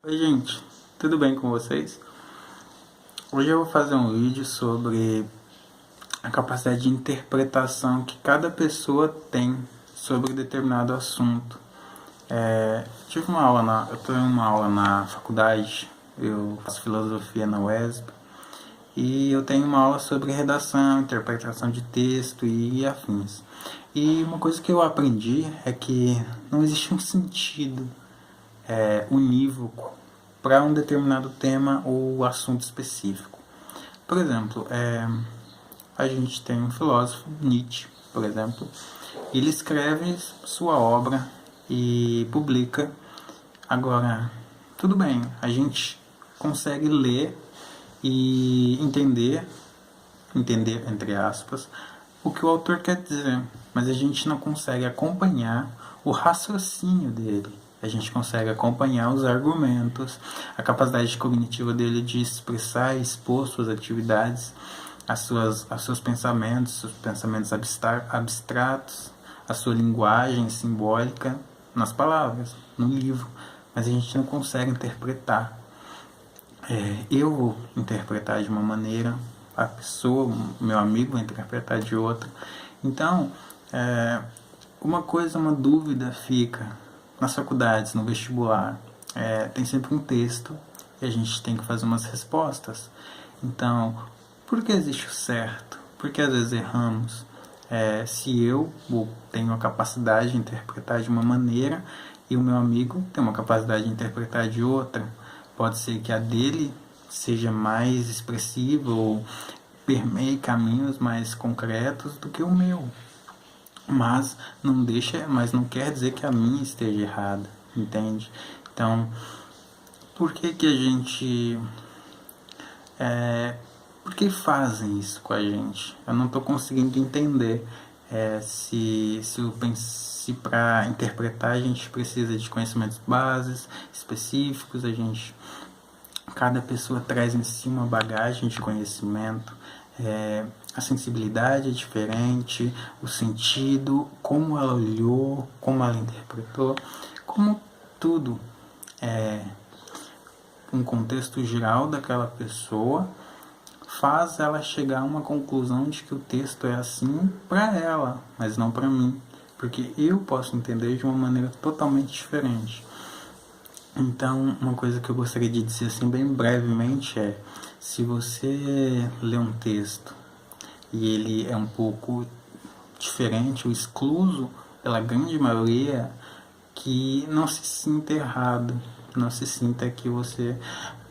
Oi gente, tudo bem com vocês? Hoje eu vou fazer um vídeo sobre a capacidade de interpretação que cada pessoa tem sobre determinado assunto. Eu tenho uma aula na faculdade, eu faço filosofia na UESP, e eu tenho uma aula sobre redação, interpretação de texto e afins. E uma coisa que eu aprendi é que não existe um sentido unívoco para um determinado tema ou assunto específico. Por exemplo, a gente tem um filósofo, Nietzsche, por exemplo, ele escreve sua obra e publica. Agora, tudo bem, a gente consegue ler e entender entre aspas, o que o autor quer dizer, mas a gente não consegue acompanhar o raciocínio dele. A gente consegue acompanhar os argumentos, a capacidade cognitiva dele de expressar e expor suas atividades, seus pensamentos abstratos, a sua linguagem simbólica nas palavras, no livro, mas a gente não consegue interpretar. Eu vou interpretar de uma maneira, a pessoa, meu amigo, vai interpretar de outra. Então, uma dúvida fica nas faculdades, no vestibular. Tem sempre um texto e a gente tem que fazer umas respostas. Então, por que existe o certo? Por que às vezes erramos? Se eu tenho a capacidade de interpretar de uma maneira e o meu amigo tem uma capacidade de interpretar de outra, pode ser que a dele seja mais expressiva ou permeie caminhos mais concretos do que o meu. Mas não quer dizer que a minha esteja errada, entende? Então, por que a gente... por que fazem isso com a gente? Eu não estou conseguindo entender se para interpretar a gente precisa de conhecimentos bases, específicos, cada pessoa traz em si uma bagagem de conhecimento, a sensibilidade é diferente, o sentido, como ela olhou, como ela interpretou, como tudo um contexto geral daquela pessoa faz ela chegar a uma conclusão de que o texto é assim para ela, mas não para mim, porque eu posso entender de uma maneira totalmente diferente. Então, uma coisa que eu gostaria de dizer assim bem brevemente se você lê um texto e ele é um pouco diferente ou excluso pela grande maioria, que não se sinta errado, não se sinta que você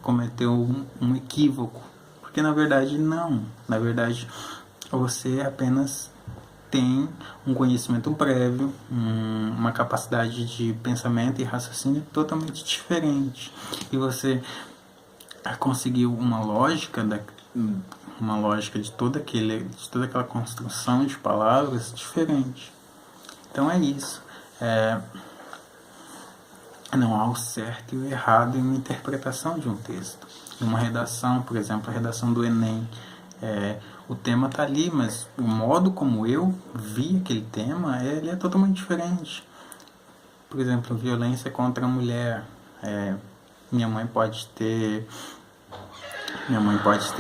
cometeu um equívoco, porque na verdade não, na verdade você apenas tem um conhecimento prévio, uma capacidade de pensamento e raciocínio totalmente diferente, e você conseguiu uma lógica de toda aquela construção de palavras diferente. Então é isso. Não há o certo e o errado em uma interpretação de um texto. Em uma redação, por exemplo, a redação do Enem, o tema está ali, mas o modo como eu vi aquele tema, ele é totalmente diferente. Por exemplo, violência contra a mulher. Minha mãe pode ter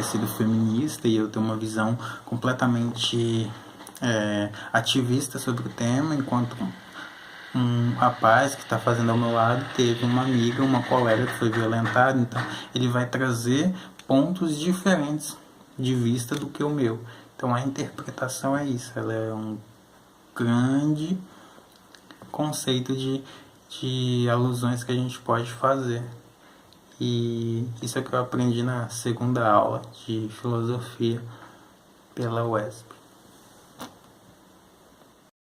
sido feminista e eu ter uma visão completamente ativista sobre o tema, enquanto um rapaz que está fazendo ao meu lado teve uma amiga, uma colega que foi violentada. Então ele vai trazer pontos diferentes de vista do que o meu. Então a interpretação é isso, ela é um grande conceito de alusões que a gente pode fazer. E isso é o que eu aprendi na segunda aula de filosofia pela UESP.